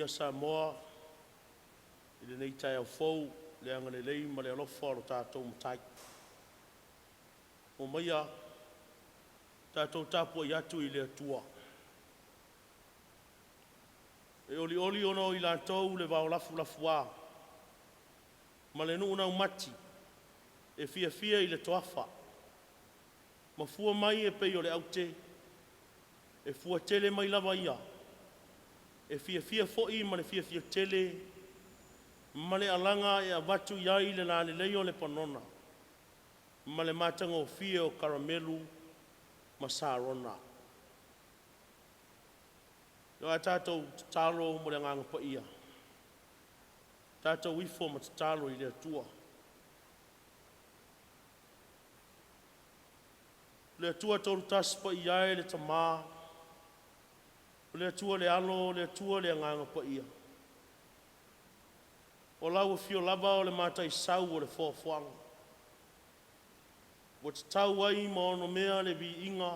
Samoa, i le nei Taeao fou, le anga le lei ma le alofa o tātou matai. O maia, tātou Tapuaiga atu i le atua. E oli ono i lātou le vau lafu a. Ma le nuna umati, e fia i le toafa. Ma fua mai e pei o le aute, e fua tele mai lava ia. E fia fo'i ma le fia tele, ma le alanga e avatu iai le la le leo le panona, ma le matanga o fia o karamelu ma sarona. Yo a tātou talo mo le nganga pa ia. Tātou wifo ma talo i le atua. Le atua tolu tas pa iai le tamaa, le atua le alo, le atua le nganga pa ia. O lau fio lava o le matai sau o le foafoanga. O te tau ai ma ono mea le vi inga,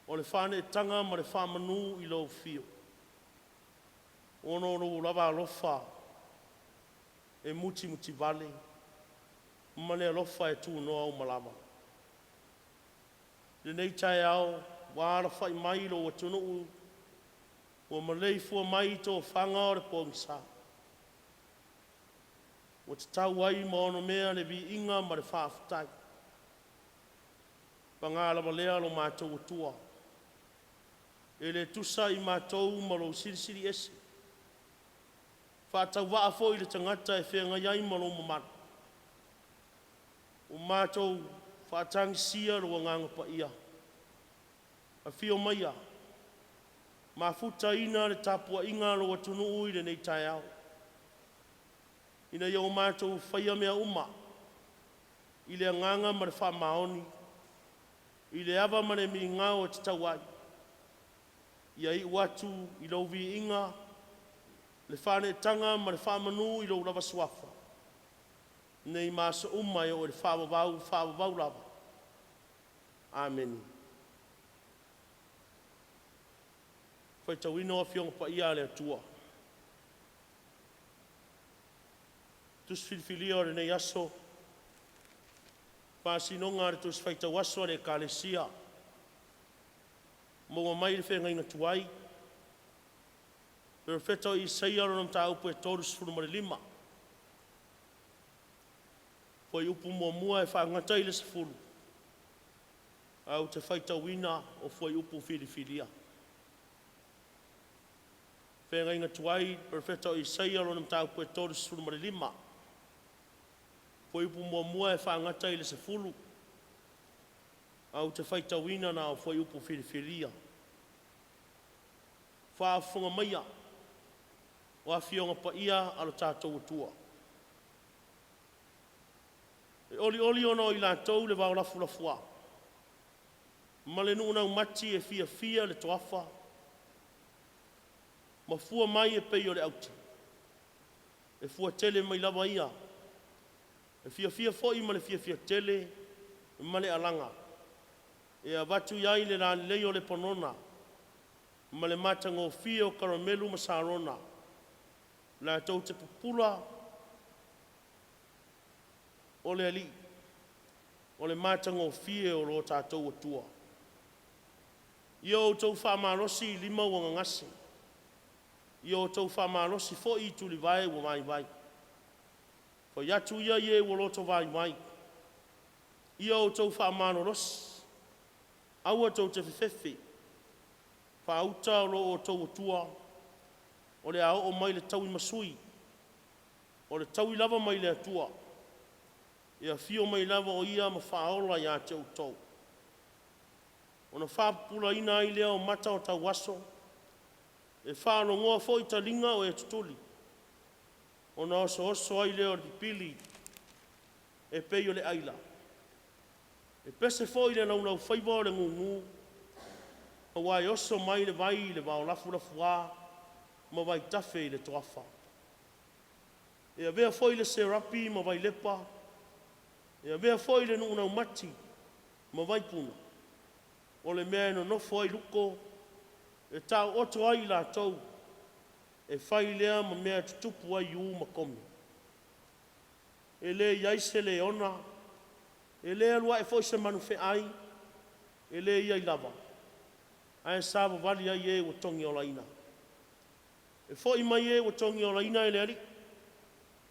o le whane tanga ma le whamanu i lau fio. Ono lava alofa, e muti vale, ma le alofa e tu noa o malama. Le nei Taeao, wāra whai mai lo o tunu o malei fua mai tō whanga o le pōngisa. O te tau ai ma ono mea le vi inga ma le whaafutai. Pangala ma lea lo mātou o tua. E le tusa i mātou ma lo siri ese. Whātau waa fo i le tangata e whenga iai ma lo mamana. O mātou whātangi sia lo nganga pa ia. A whio maia. Ma futa ina le Tapuaiga lo atunu ui le nei Taeao. Ina iau mātou whaia mea uma. I le nganga ma le whamaoni. I le awa ma le mi ngao o te tauai. Ia i watu i lau vi inga. Le whane tanga ma le whamanu i lau lava suafa. Nei māsa uma i o le whawavau lava. Amen. Whai tau ino a whionga pa ia le atua. Tus filfilia o le nei aso. Pāsinonga re tus whai tau aso le kālesia. Maua mai le whenga inga tuai. Pero whetau i seia ronam tā upu e tōrus furu. Whai upu mua e whaangatai le sifuru. Au te whai tau ina o whai upu filifilia. Whenga inga tuai, perfecto i seia ronam tau pue tōru sifuru mare lima. Poi upu mua e whaangata i le se fulu. Au te whaita wina na o whai upu whiriwhiria. Whaafunga maia. O a whionga pa ia alo tātou atua. E oli ono i lātou le wau lafu. Ma le nuna umati e fia le toafa. Ma fua mai e pei o le auti. E fua tele mai lava ia. E fia foi ma le fia tele ma le alanga. E a watu iai le rani lei o le ponona. Ma le matanga o fia o karamelu ma sarona. La tau te pupula o le ali. O le matanga o fia o lo tātou atua. Ia o tau whamarosi lima o ngangasi. Ia o tau whamarosi fo i tuli vai o vai. Fo iatu ia ie o loto vai. Ia o tau whamarosi. Aua tau te whiwhiwhi. Whauta o lo o tau atua. O le ao o mai le tau i masui. O le tau i lava mai le atua. Ia fio mai lava o ia ma whaola ia te utau. O na whapula ina i lea o mata o tau aso. e whanongoa fo i talinga o e tutuli. O na oso ai leo di pili e pei o le aila. E pese fo i le nau whaiva o le ngungu, a wai oso mai le vai le wao lafu wā, ma vai tafe i le toafa. E a vea fo i le serapi ma vai lepa, e a vea fo i le nunau mati ma vai puna. O le mea no fo ai luko, e tau oto ai la tau, e whai lea ma mea tutupu ai u ma komi. E le iaise le ona, e le alua e fo i se manu fe ai, e le iai lava. Ae sāwa wali ai e o tongi o laina. E fo i mai e o tongi o laina e le ari.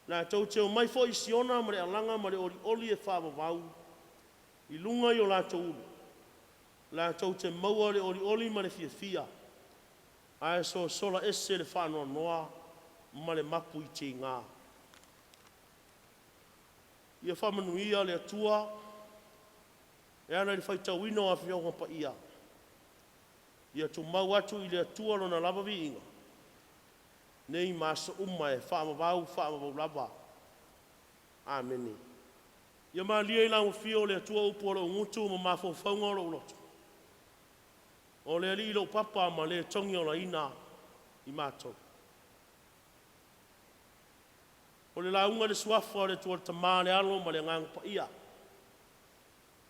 Nā tau teo mai fo i siona ma le alanga ma le oli e whawa wau. I lunga i o la tau ulu. La tau te maua le oli ma le fia. Ae so sola ese le whanua noa ma le mapu i te ngā. Ia whamanuia le atua. E ana le whaitau ino a whionga pa ia. Ia tu mau atu i le atua lona lava vi inga. Nei maso umma e whaamavau lava. Ameni. Ia maa lia i lau fio le atua upu o le ungutu ma mafo whaunga o le ulotu. O le ali lo papa ma le tongi o la ina i mātou. O le launga le suafa o le tua tamā le alo ma le ngang pa ia.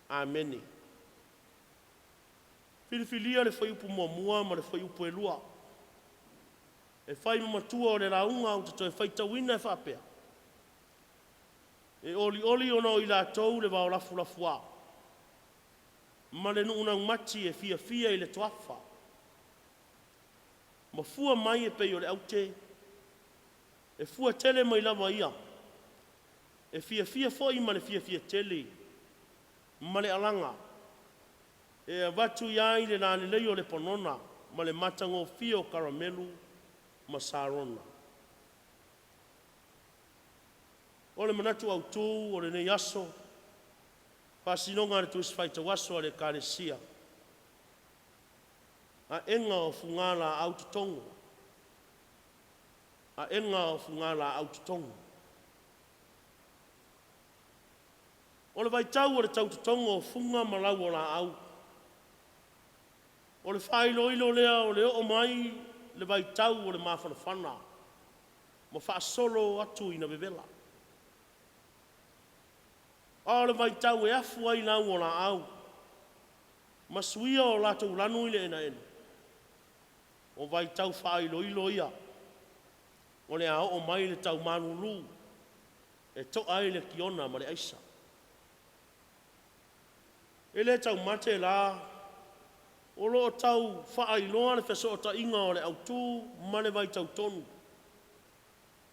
Ameni. Filifilia le whai upu mua ma le whai upu e lua. E whai mamatua o le launga o te toi whai tawina e whapea. E oli ono i la tau le wao lafu a. Ma le nuunang mati e fia i le toafa. Ma fua mai e pei o le aute. E fua tele mai lava ia. E fia foi ma le fia tele. Ma le alanga. E watu iai le nane leo le ponona. Ma le matango fio karamelu ma sarona. O le manatu au tū, o le nei aso. Pasinonga le tuis whaita waso le kāresia. A enga o fungala au tutongo. A enga o fungala au tutongo. O le vaitau o le tau tutongo o funga malau o la au. O le whailo ilo lea o le o mai le vaitau o le mawhanawhana. Ma whaasolo atu ina bevela. O le vaitau e afu ai lau o la au. Ma suia o la tau lanu ile ena ena. O vaitau whailo ilo ia. O le ao o mai le tau manulu. E to ai le kiona ma le aisa. E le tau mate la. O lo tau whaailoa le wheso o ta inga o le autu ma le vaitau tonu.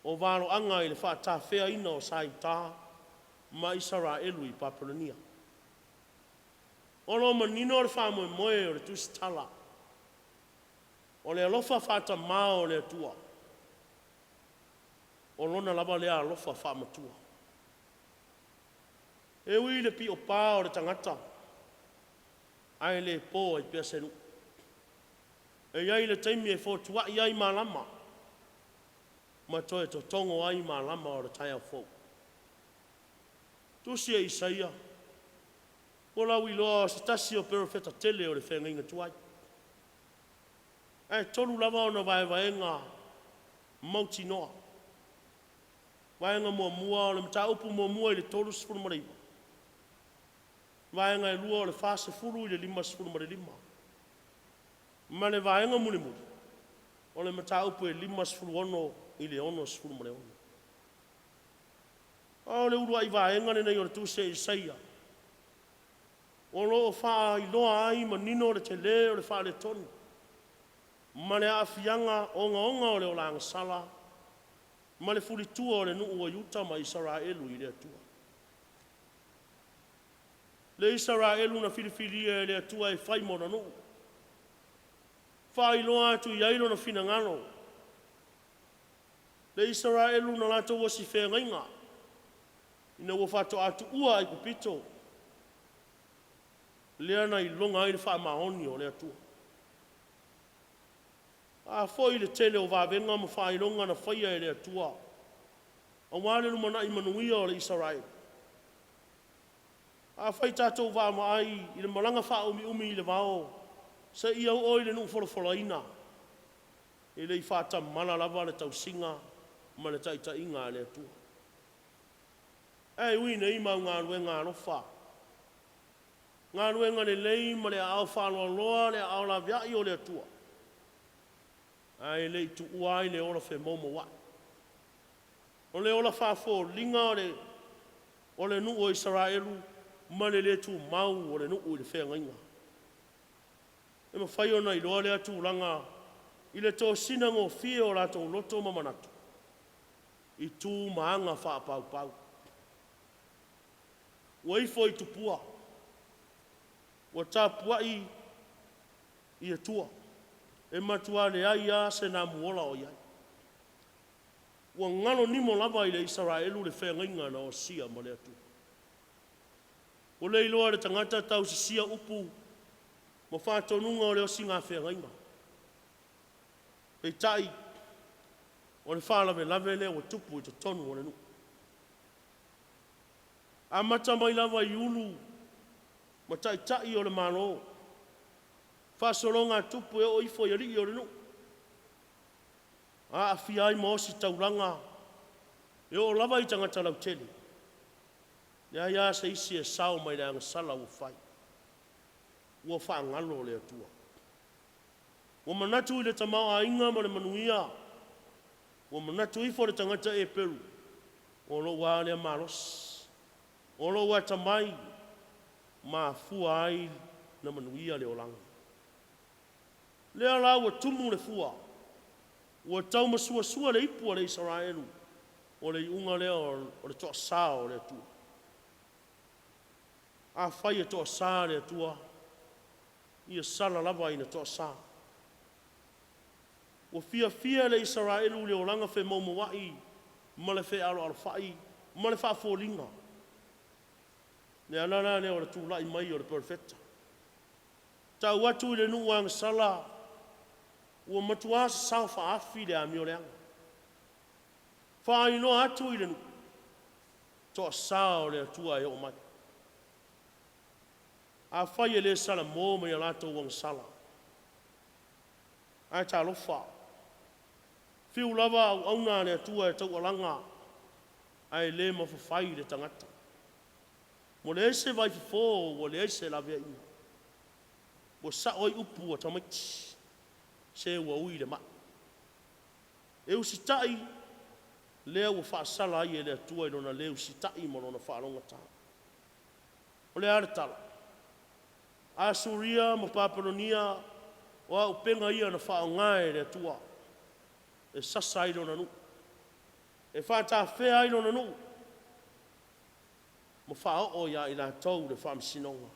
O varo anga i le whaata whea ina o sai taha. Ma Israelu I Papulania. O lo manino le wha moe o le tusitala. O le alofa whata mao o le atua. O lona lava lea alofa wha matua. E ui le pi o pā o le tangata. Ai le pō ai pia senu. E iai le taimi e fōtua iai malama. Ma toe to tongo ai malama o le Taeao fōu. Tusi e Isaia. O lau iloa se tasi o perofeta tele o le whenga inga tuai. E tolu lava o na vaenga mauti noa. Vaenga mua o le mta upu mua I le tolu sifuru mareiwa. Vaenga e lua o le fase furu I le lima sifuru mareilima. Ma le vaenga muli. O le mta upu e lima sifuru ono I le ono sifuru mareilima. O le urua I vaenga nei o le tuse I Isaia. O lo wha I loa ai ma nino le te le o le wha le tonu. Ma le awhianga onga o le o langa sala. Ma le fuli tua o le nuu o Yuta ma Israelu I le atua. Le Israelu na filifili e le atua e whai mona nuu. Wha I loa atu I ailo na fina ngano. Le Israelu na lato wasi whenga inga. Ina ua whato atu ua ai kupito. Lea na I longa ai le wha mahoni o le atua. A foi le tele o vavenga mo whailonga na whaia e le atua. A wale lumana I manuia o le Israel. A whai tātou wā mai I le malanga wha umi I le vao. Sa ia o I le nuu whorofolaina. E le I whata mana lava le tau singa ma le taita inga le atua. E ui nei mau ngā ruenga rofa. Ngā ruenga le lei ma le au whanua loa le au la viai o le atua. Ai le tu uai le ora fe momo wa. O le ora fa fo linga o le nu o Israelu ma le tu mau o le nu o le fe ngainga. E ma fai ona I loa le atu langa I le tō sina ngō fie o la tō loto mamanatu. I tū maanga wha pau pau. Wa I fo I tupua. Wa tapuai I atua. E matua le ai a se nā muola o iai. Wa ngalo nimo lava I le Israelu le whengainga na o sia ma le atu. O le iloa le tangata tau si sia upu ma whātonunga o le o singa whengainga. E tai o le whālawe lawe le o tupu I te tonu o le nu. A mata mai lava I ulu ma tai o le malo. Whasoronga tupu e o ifo I ri o le nu. A whiai mo si tauranga. E o lava I tangata lau tele. Ia se isi e sao mai le angasala o whai. Ua whaangalo le atua. Ua manatu I le tamau a inga ma le manuia. Ua manatu ifo le tangata e peru. O lo wa le maros. O lo wa tamai. Ma fua ai na manuia le olanga. Lea la ua tumu le fua. Ua tau masua le ipu le Israelu. O le unga lea o le toa saa o le atua. A whai e toa saa le atua. Ia sala lava I na toa saa. Ua fia le Israelu le olanga fe maumawai. Ma le fe alo whai. Ma le wha fōlinga. Le alana le o le tūlai mai o le perfecta. Tau atu I le nuang sala. Ua matua sa sao whaafi le ami o leanga. Whaino atu I le nu. Toa sao le atua e o mai. A whai e le sala mō mai a lato wang sala. Ai tā lofa. Whiu lava au auna le atua e tau alanga. Ai le mawhawhai le tangata. Mo le ese vai fo o le ese la vea ina. Mo sa oi upu o tamaiti. Se ua ui le ma. E usitai, lea ua whaasala ai e lea tua I lona le usitai mo lona whaalonga tā. O le are tala. A Suria mo Papelonia, o a upenga ia na whaongae lea tua. E sasa I lona nu. E whaata whea I lona nu. Mo whao o ia I la tau le whaamisinonga.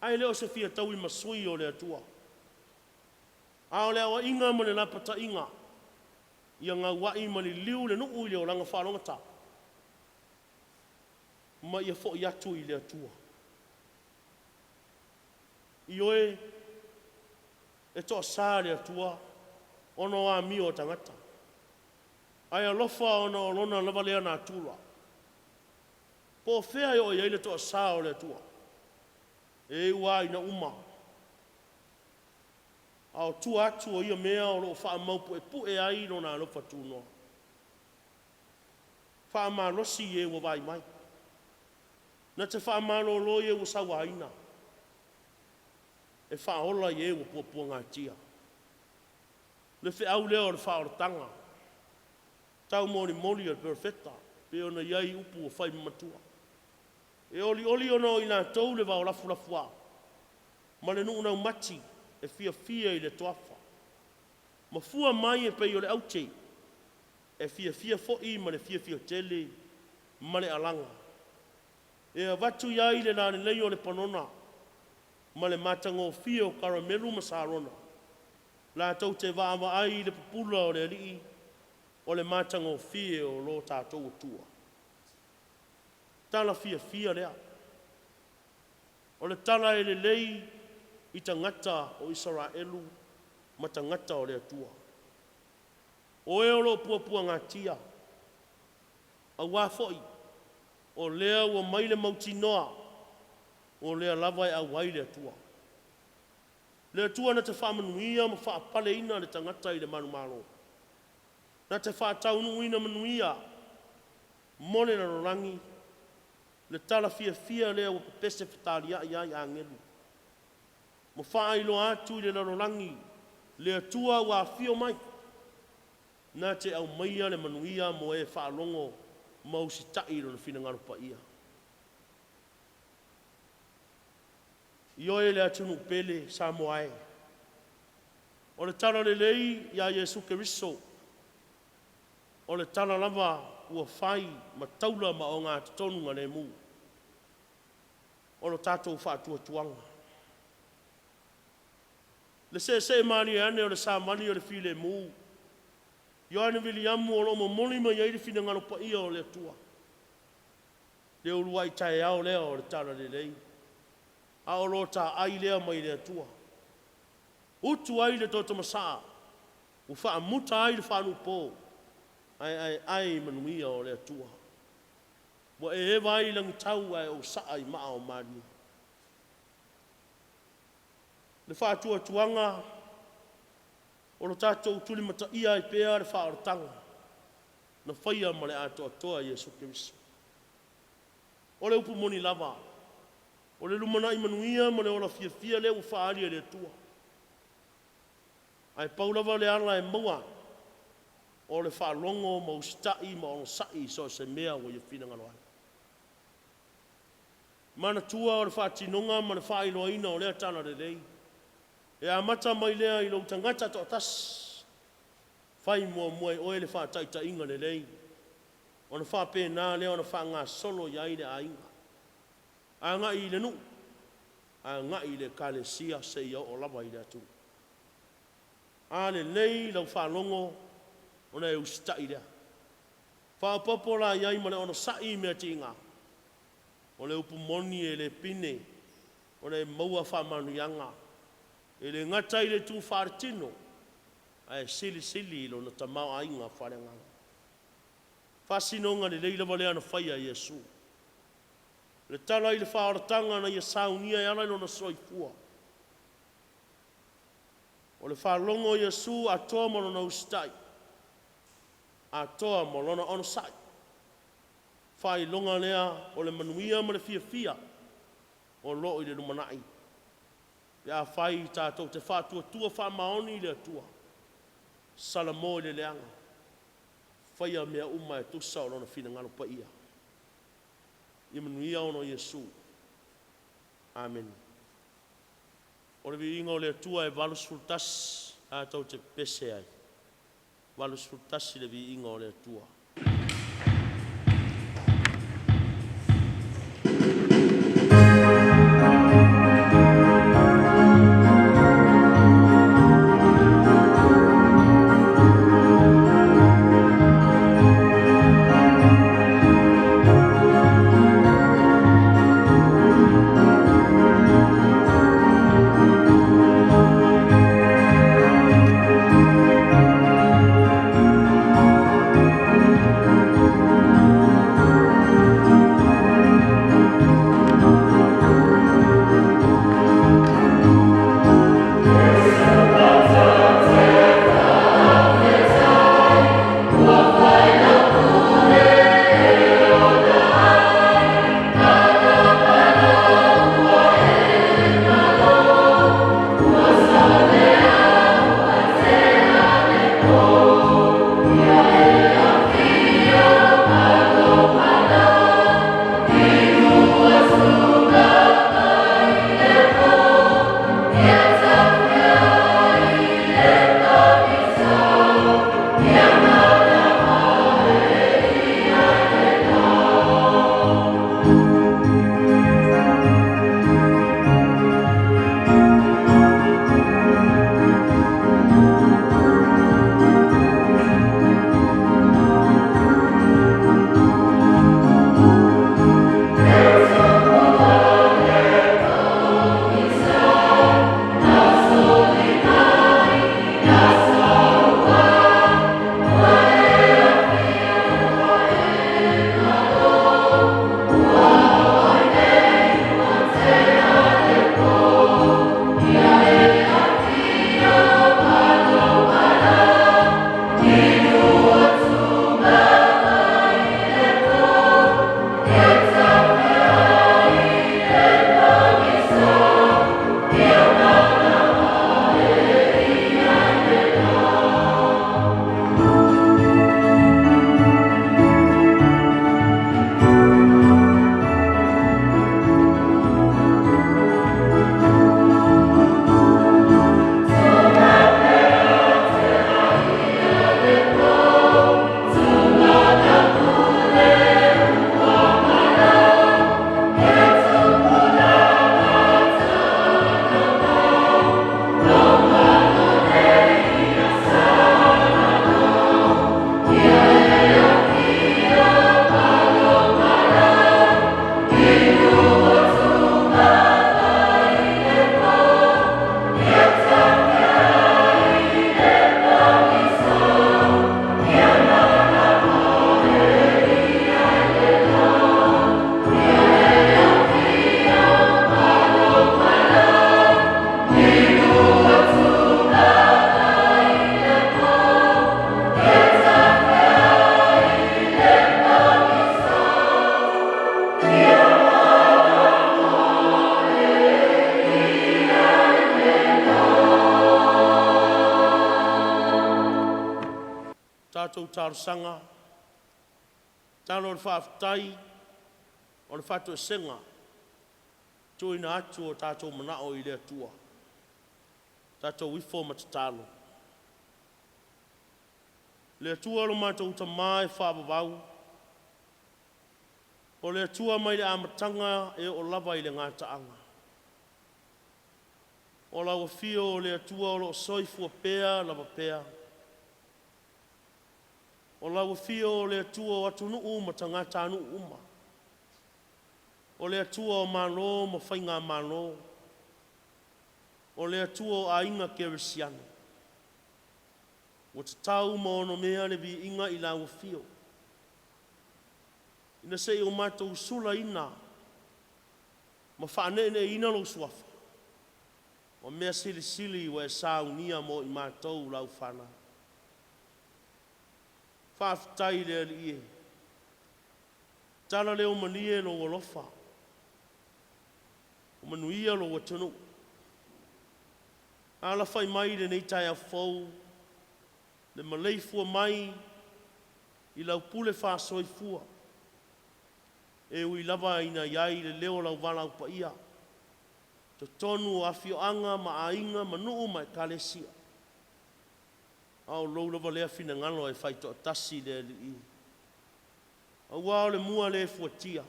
Ai leo se fia tau I masui o lea tua. A o lea wa inga mo le lapata inga. Ia ngā wai ma ni liu le nuu I leo langa whalonga tā. Ma ia fo I atu I lea tua. I oe, e toa sā lea tua, ono a mi o tangata. Ai alofa ono lona lava lea nā tūra. Po whea o ia le toa sā o lea tua. E ua ina uma. Ao tu atu o ia mea o loo wha maupu e pu e ai no nā lofa tūnoa. Wha ma rosi e wa vai mai. Na te wha ma lo e wa sawa aina. E wha ola e wa puapua ngā tia. Le whi au leo le wha o tanga. Tau mori o perfecta. Pe ona iai upu o whai matua. E oli ono I nā tau le wa o lafu a. Ma le nuu nau mati. E fia I le toafa. Ma fua mai e pei o le aute. E fia fo'i ma le fia tele. Ma le alanga. E a watu iai le nane lei o le panona. Ma le matango fia o karamelu ma sarona. La tau te vāma ai le pupula o le alii. O le matango fia o lo tātou tua. Tala fia lea. O le tala e le lei I tangata o Israelu matangata o le atua. O e olo puapua ngā tia, a wafoi, o lea ua maile mautinoa, o lea lava e au wai le atua. Le atua na te whamanuia ma whaapale ina le tangata i le manumalo. Na te whaataunu ina manuia, mole na rorangi, le tala fia lea ua pese whetalia ia i angelu. Ma whaailo atu i le rorangi, le atua wa fio mai. Na te au maia le manuia mo e whaalongo mausi tai ro na whinangaro pa ia. Ioe le atunu pele Samoa e. O le tala le lei ia Yesu Keriso. O le tala lava ua whai ma taula ma o ngā tonu ngā le mu. O lo tātou whaatua tuanga. Le se mani ane o le Samani o le file mu. Ioane vili amu o lo mo moni ma iai le whinangaro pa ia o le atua. Le uruai Taeao lea o le tala le lei. A o lo ta ai lea mai le atua. Utu ai le toto masaa. U wha muta ai le whanu pō. Ai manuia o le atua. Wa e ewa ai langi tau ai o saa i maa o mani. Le whaatua tuanga. O lo tātou tuli mata ia i pēa le whaarotanga. Na whaia ma le ato atoa Yesu Keriso. O le upu moni lava. O le lumana i manuia ma le ola fia le u whaari e le atua. Ai paulava le ala e maua. O le whaalongo ma ustai ma ono sai so se mea o ia whinangalo ai. Mana tua o le whaatinonga ma le whaailoaina o lea tana le lei. E amata mai lea i lo tangata to atas. Whai mua e oe le whaataita inga le lei. O na whape nā lea o na whaanga solo i aile a inga. A ngā i le nu. A ngā i le kalesia se ia o lava i le atu. A le lei lau whalongo o na e usita i lea. Whaapapora iai ma le ono sai mea ti inga. O le upu moni e le pine. O le maua whamanu ianga. E le ngata i le tu whaartino. A e sili lo na tamau a inga wharenganga. Whasinonga le leila wale ana whaia Yesu. Le tala i le whaaratanga na ia saunia e ana na soifua. O le whaalongo Yesu a toa mono na ustai. A toa mono na ono sai. Whai longa lea o le manuia ma le fia. O lo i le rumanai. Ia whai tātou te whātua tua whamaoni le atua. Salamo i le leanga. Whaia mea uma e tusa o lona whinangalo pa ia. I manuia ono Yesu. Amen. O le vi inga o le atua e valus fultas. Tātou te pese ai. Valus fultas i le vi inga o le atua. tātou tarusanga, tāno o le whaafitai, o le whatu e senga, tuina atu o tātou manao i lea tua, tātou wifo matatalo. Lea tua lo mātou utamae whaababau, o lea tua mai le amatanga e o lava i le ngātaanga. O lawa fio o lea tua o lo soifua pea lava pea. O lawa fio o lea tua o atu nuu ma tangata anu uma. O lea tua o malo ma whainga malo. O lea tua o ainga keresiano. O te tau ma ono mea le vi inga i lawa fio. Ina se o mātou sula ina, ma whaanene ina lo suafa. O mea sili sili wa e saunia mo i mātou lau whana. Whaafitai lea li e. Tala leo manie lo walofa. O manuia lo watunu. Ala whai mai le nei tai a fau. Le maleifua mai i lau pule whaasoifua. E ui lava ina iai le leo lau walau pa ia. To tonu o afioanga ma ainga ma nuu ma e kalesia. Au lou lava lea fina ngalo e whai to atasi le li i. Au wao le mua le fuatia.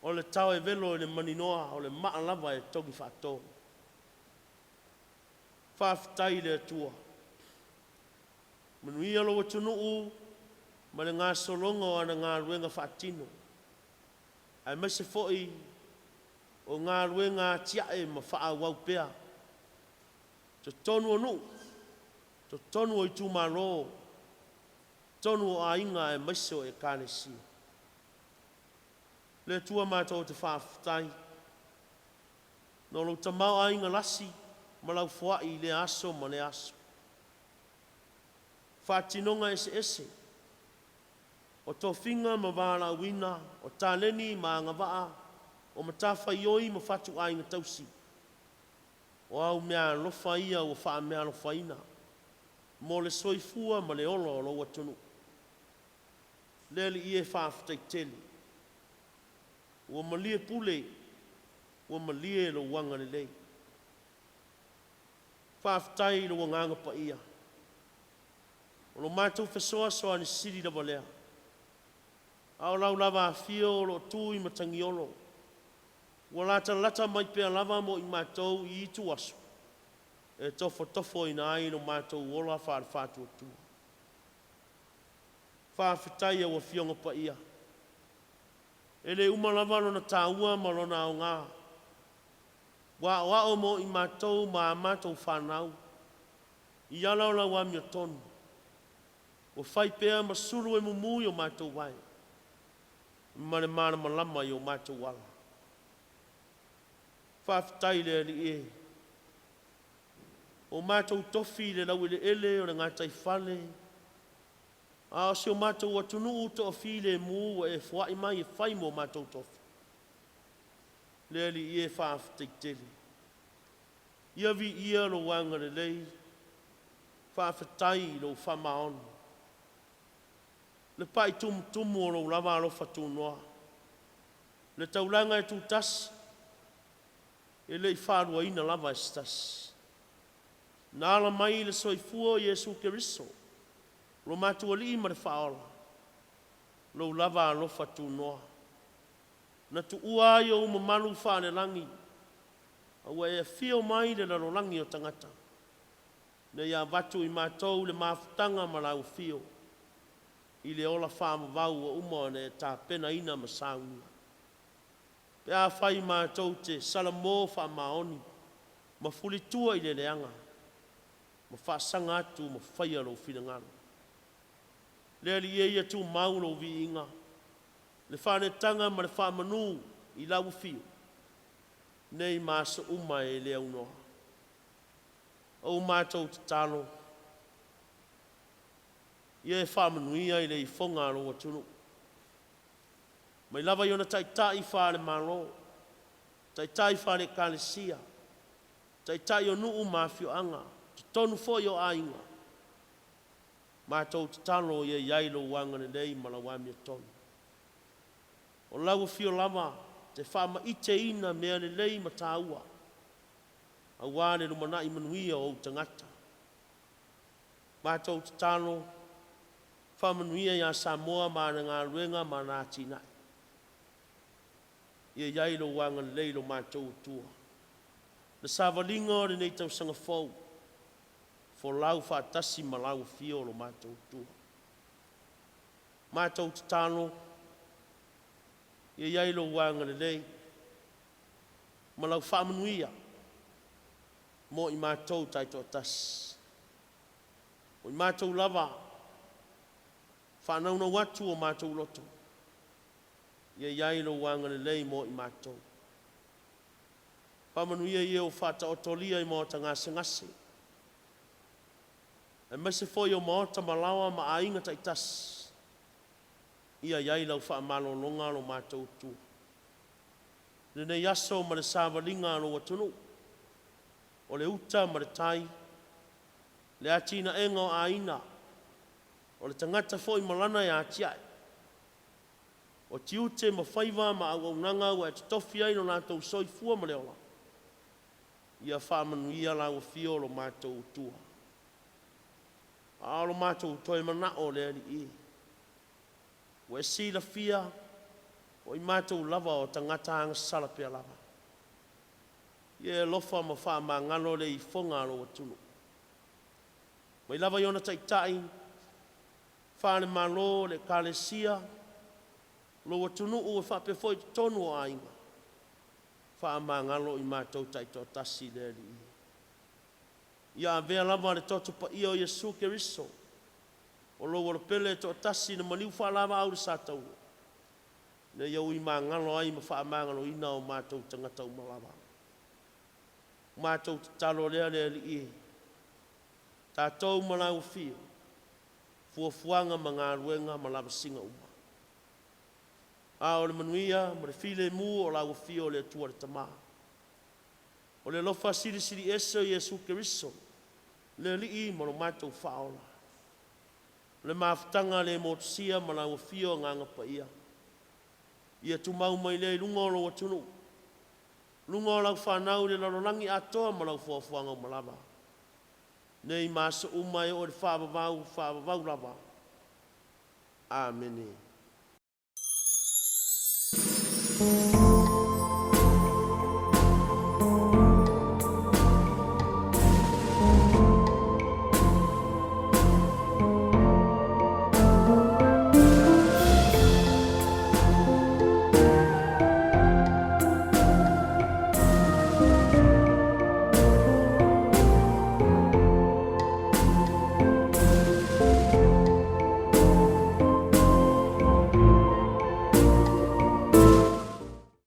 O le tau e velo e le maninoa o le maa lava e togi whato. Whaafitai le tua. Manuia lo watunuu ma le ngā solonga o ana ngā ruenga whaatino. Ai mese foi o ngā ruenga tiae ma wha wau pea. To tonu o nu, to tonu o i tūmaro, tonu o ainga e mese o e kānesi. Le tua mātou te whaafitai. No lo tamau ainga lasi, ma lau fuai le aso ma le aso. Whaatinonga ese ese. O tō whinga ma wāna wina, o tāleni ma ngawaa, o Mataafa ioi ma whatu ainga tausi. O au mea lofa ia o wha mea lofa ina. Mo le soifua ma le olo o lo watunu. Lele i e whaafitai tele. Ua malie pule, ua malie lo wanga le lei. Whaafitai lo wanganga pa ia. O lo mātou whesoa soa ni siri da walea. Au lau lava a fio lo tui matangi olo. Ua lata mai pia lava mo i mātou i itu aso. E tofo ina ai no mātou ola whaatua tua. Whaafitai a ua fionga pa ia. E le umalava lona tāua ma lona au ngā. Wa o mo i mātou ma mātou whanau. I alau lau amia tonu. Ua whai pēa ma suru e mumui o mātou wai. Mare mana malama i o mātou wala. Whaafitai lea li e. O mātou tofi le lau ele o le ngātai whale. A o se o mātou atunu uto o file mu e fuai mai e whai mo mātou tofi. Lea li e whaafitai tele. Ia vi ia lo wanga le lei. Whaafitai lo whamaonu. Le pai tumu o lo lava alo whatunoa. Le taulanga e tūtasi. E le i whārua ina lava e stasi. Nāla mai le soifua Iesu Keriso. Lo mātua li ima le whaola. Lo lava alo whatunoa. Na tu ua ai o mamalu whāne langi. Aua e whio mai le lalo langi o tangata. Ne ia watu i mātou le mafutanga ma lau whio. I le ola whāma vau o umone tā pena ina ma saunga. Pea whai mātou te salamō whamaoni. Ma fulitua i le leanga. Ma whaasanga atu ma whaia lo whingano. Lea li e ia tu maulo vi inga. Le whanetanga ma le whamanu i lau whio. Nei māsa uma e lea unoa. O mātou te talo. Ia e whamanuia i le i whonga alo atunu. Mai lava iona taitai whare malo. Taitai whare kālesia. Taitai o nuu mawhio anga. Te tonu fo i o ainga. Mātou te talo ia iai lo wanga nei malawami atonu. O lau fio lava te whama ite ina mea nei mataua. A wāne lumana I manuia o tangata. Mātou te talo whamanuia ia Samoa mana ngā ruenga mana tina. Ia iai lo wanga nei lo mātou tua. Na savalinga o nei tau sanga fau. Fo lau whaatasi ma lau fio lo mātou tua. Mātou te talo. Ia iai lo wanga nei. Ma lau whamanuia. Mo I mātou taito atas. O I mātou lava. Whanauna watu o mātou loto. Ia iai lo wanga nei mo I mātou. Whamanuia ia o whata otolia I MAOTA ngase. E mese foi o MAOTA malawa ma ainga taitas. Ia iai lau whaamalo longa lo mātou tua. Nene yaso ma le sāwalinga lo watunu. O le uta ma le tai. Le atina enga o aina. O le tangata foi malana ya atiai. O tiute ma whaiva ma au nanga ua e tofi ai no nātou soifua ma leola. Ia whamanuia lau fio lo mātou tua. Alo mātou toi mana o le ali I. Ua e sila fia o I mātou lava o tangata anga salapea lava. Ia lofa ma wha ngalo le I whonga lo watunu. Mai lava iona taitai, whane malo le kalesia, lo watunu ua whape foi tonu o ainga. Wha ngalo I mātou taito tasi le ali I. Ia vea lava le toto pa ia o Yesu Keriso. O lo wala pele to tasi na maliu wha lava au le satau. Ne iau I ngalo ai ma wha ngalo ina o mātou tangata umalava. Mātou te talo lea le ali I. Tātou malau fio. Fuafuanga ma ngā ruenga ma lava singa uma. A o le manuia ma le file mu o lau fio le tua le tamaa. O le lofa siri ese o Yesu Keriso. Le li I ma lo mātou whaola. Le mafutanga le motosia ma lau fio nganga pa ia. Ia tu mau mai le lungo lo watunu. Lungo lau whanau le larolangi atoa ma lau fuafuanga o malava. Nei masa umai o le whaabavau lava. Amen.